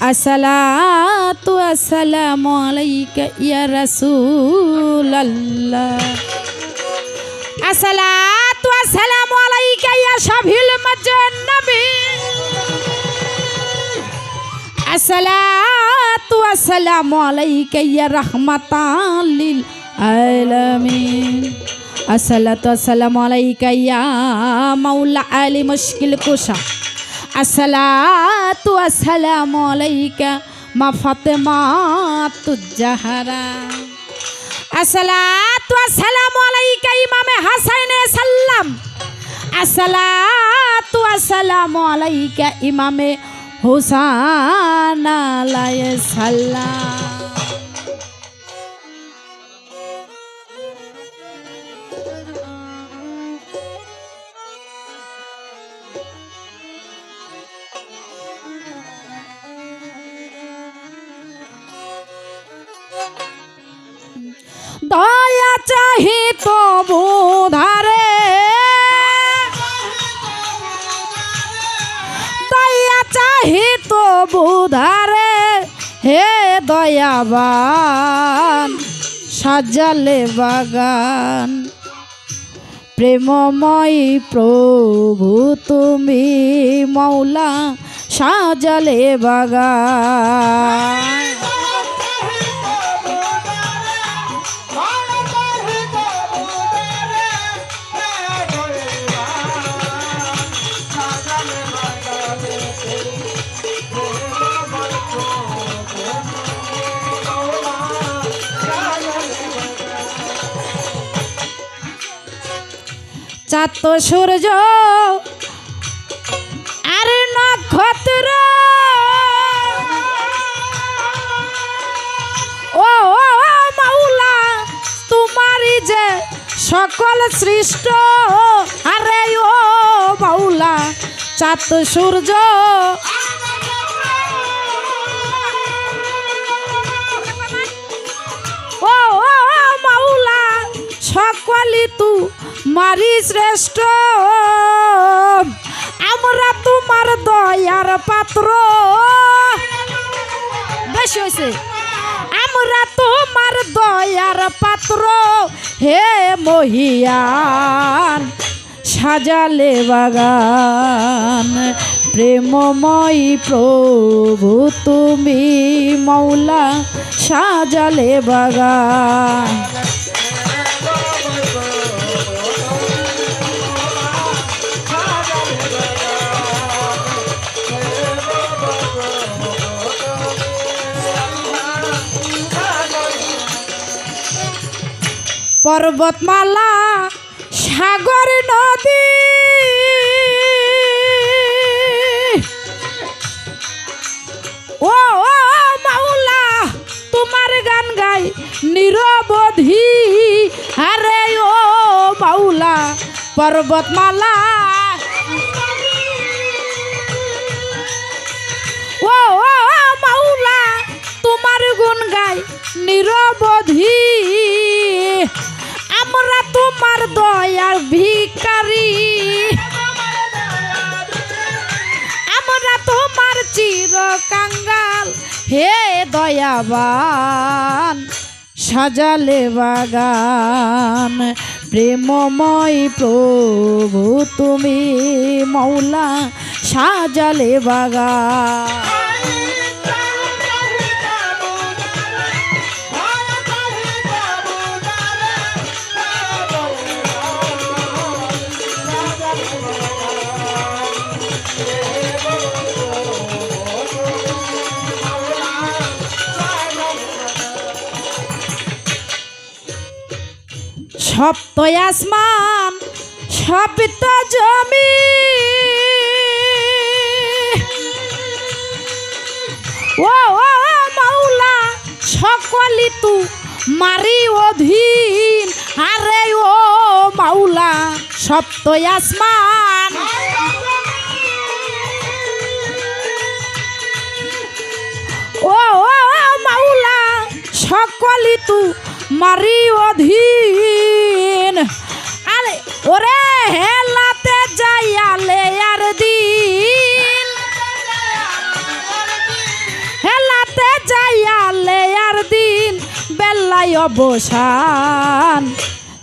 আসসালাতু আসসালামু আলাইকা ইয়া রাসূলাল্লাহ আসসালাতু আসসালামু আলাইকা ইয়া শাফিল মুজন্নবী আসসালাতু আসসালামু আলাইকা ইয়া রাহমাতাল লিল আলামিন আসসালাতু আসসালামু আলাইকা ইয়া মাওলা আলি মুশকিল কুশা আসসালাতু আসসালামু আলাইকা মা ফাতেমাতুজ জাহরা আসসালাতু আসসালামু আলাইকা ইমামে হাসাইনে সাল্লাম আসসালাতু আসসালামু আলাইকা ইমামে হুসাইন আলাইহিস সালাম দয়া চাহি তবু ধারে দয়া চাহি তবু ধারে হে দয়াবান সাজালে বাগান প্রেমময় প্রভু তুমি মৌলা সাজালে বাগান চাঁদ তো সূর্য আর নক্ষত্র ও মাওলা তোমারই যে সকল সৃষ্ট আরে ও মাওলা চাঁদ তো সূর্য ও মাওলা সকলই তু মারি শ্রেষ্ঠ আমরা তোমার দয়ার পাত্র বেশি হয়েছে আমরা তোমার দয়ার পাত্র হে মহিয়ান সাজালে বাগান প্রেমময় প্রভু তুমি মৌলা সাজালে বাগান পর্বতমালা সাগর নদী ও মাওলা তোমার গান গাই নিরবধি আরে ও মাওলা পর্বতমালা ও মাওলা তোমার গুণ গাই নিরবধি আমরা তোমার দয়ার ভিখারি আমরা তোমার চির কাঙ্গাল হে দয়াবান সাজালে বাগান প্রেমময় প্রভু তুমি মৌলা সাজালে বাগান সপ্ত আসমান সপ্ত জমি ও মাওলা সকলি তু মারি অধীন আরে ও মাওলা সপ্ত আসমান ও মাওলা সকলি তু মারি অধীন আরে ওরে হেলাতে যাইয়ালে আর দিন মাওলায় অবসান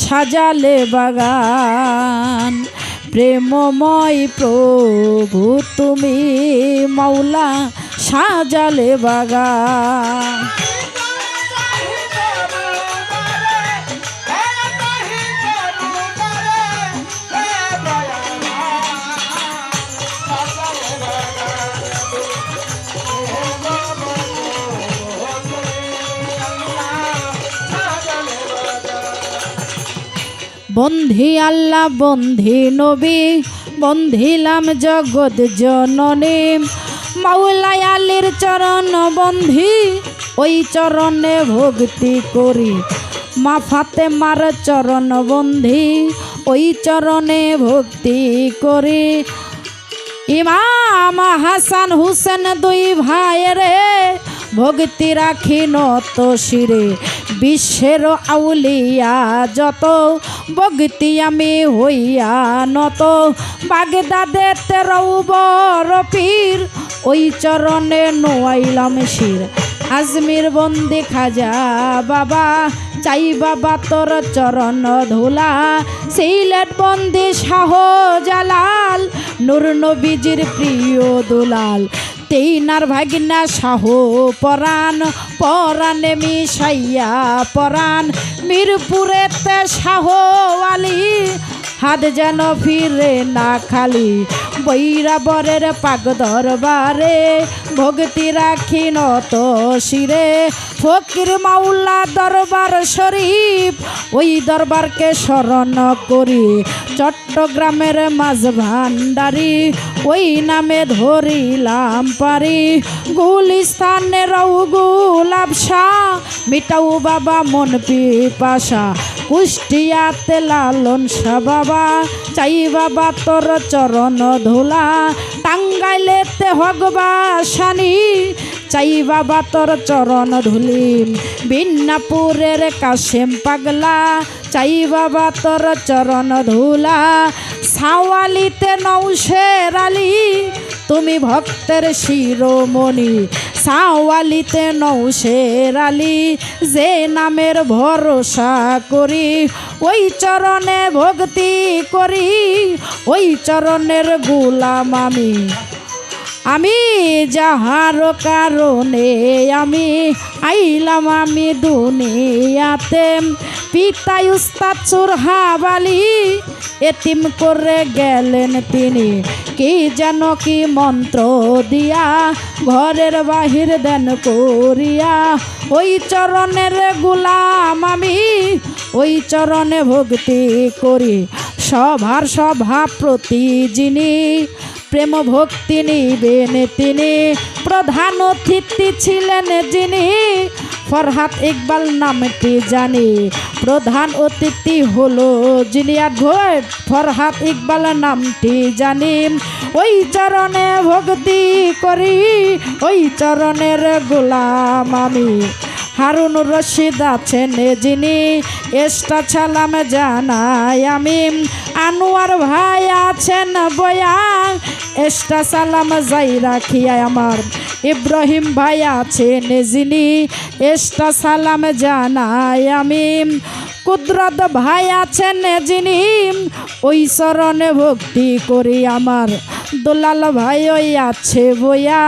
সাজালে বাগান। প্রেমময় প্রভু তুমি মাওলা সাজালে বাগান। বন্ধি আল্লাহ বন্ধি নবী বন্ধিলাম জগৎ জননী। মাওলাই আলীর চরণ বন্ধি ওই চরণে ভক্তি করি। মা ফাতেমার চরণ বন্ধি ওই চরণে ভক্তি করি। ইমাম হাসান হুসেন দুই ভাইরে ভক্তি রাখি নত শিরে। বিশ্বের আউলিয়া যত ভক্তি আমি হইয়া নত। বাগদাদেতে রৌবর পীর ওই চরণে নোয়াইলাম শির। আজমির বন্দি খাজা বাবা চাই বাবা তোর চরণ ধুলা। সিলেট বন্দি শাহ জালাল নূর নবীজির প্রিয় দুলাল। তেইনার ভাগিনা শাহ পরাণ পরাণে মিশাইয়া পরাণ। মিরপুরেতে শাহ আলী হাত যেন ফিরে না খালি। বৈরাবরের পাক দরবারে ভক্তি রাখি নত শিরে। ফকির মাওলা দরবার শরীফ ওই দরবারকে স্মরণ করি। চট্টগ্রামের মাঝ ভান্ডারি ওই নামে ধরিলাম পারি। গুলিস্তানের গুলাব শাহ মিটাও বাবা মন পিপাসা। কুষ্টিয়াতে লালন শাহ বাবা চাই বাবা তোর চরণ ধুলা। টাঙ্গাইলেতে হকবাসানি চাই বাবা তোর চরণ ধুলিম। বিন্নাপুরের কাশেম পাগলা চাই বাবা তোর চরণ ধুলা। সাওয়ালিতে নৌশের আলী তুমি ভক্তের শিরোমণি। সাওয়ালিতে নৌশের আলী যে নামের ভরসা করি। ওই চরণে ভক্তি করি ওই চরণের গোলাম আমি। আমি যাহার কারণে আমি আইলাম আমি দুনিয়াতে। পিতা উস্তাদ সুরহাব আলী এতিম করে গেলেন তিনি। কি যেন কি মন্ত্র দিয়া ঘরের বাহির দেন করিয়া। ওই চরণের গোলাম আমি ওই চরণে ভক্তি করি। সভার সভাপতি যিনি প্রেম ভক্তি নিবেন তিনি। প্রধান অতিথি ছিলেন যিনি ফরহাদ ইকবাল নামটি জানি। প্রধান অতিথি হলো যিনি অ্যাডভোকেট ফরহাদ ইকবাল নামটি জানি। ওই চরণে ভক্তি করি ওই চরণের গোলাম আমি। হারুনুর রশিদ আছেন যিনি এস্টা সালাম জানাই আমি। আনোয়ার ভাই আছেন বয়া এস্টা সালাম যাই রাখিয়া আমার। ইব্রাহিম ভাই আছেন যিনি এস্টা সালাম জানাই আমি। কুদরত ভাই আছেন যিনি ওই চরণে ভক্তি করি আমার। দুলাল ভাই ওই আছে বইয়া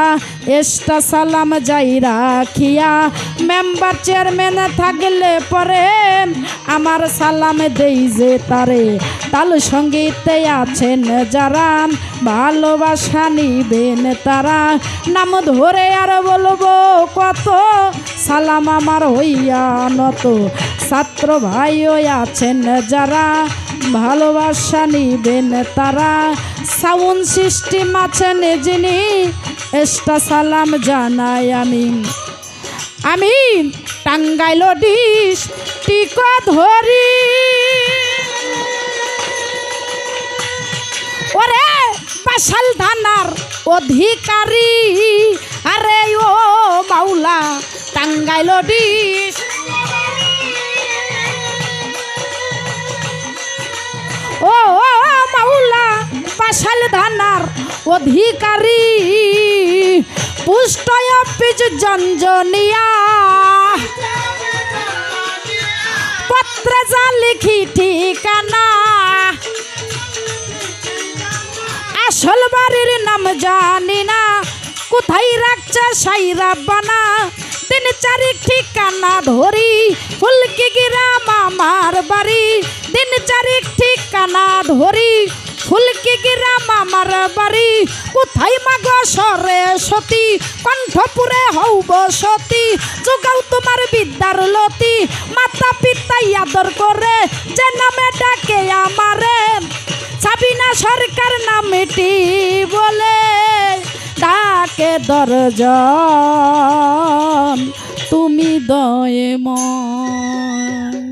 এস্টা সালাম যাই রাখিয়া। মেম্বার চেয়ারম্যান থাকলে পরে আমার সালাম দেই যে তারে। তাল সঙ্গীতে আছেন যারা ভালোবাসা নিবেন তারা। নাম ধরে আর বলবো কত সালাম আমার হইয়া নত। ছাত্র ভাই ওই আছেন যারা ভালোবাসা নিবেন তারা। সাউন্ড সিস্টেম আছেন যিনি এস্টা সালাম জানাই আমি। আমি টাঙ্গাইল ডিশ টিকা ধরি ওরে বাসাল থানার অধিকারী। আরে ও মাওলা টাঙ্গাইল ডিশ ও মাওলা বাসাল থানার অধিকারী। পুষ্ট অফিস জঞ্জনিয়া পত্রে যা লিখি ঠিকানা, আসল বাড়ির নাম জানি না, কোথায় রাখছে সাইরা বানা। 3 4 ঠিকানা ধরি, ফুলকি গ্রাম আমার বাড়ি। 3 4 ঠিকানা ধরি, ফুলকি গ্রাম আমার বাড়ি। কোথায় মাগো সরস্বতী, কণ্ঠপুরে হও বসতি। যোগাও তোমার বিদ্যার লতি, মাতা পিতাই আদর করে যে নামে ডাকে আমারে। সাবিনা সরকার নামটি বলে ডাকে দরজন, তুমি দয়ে মন।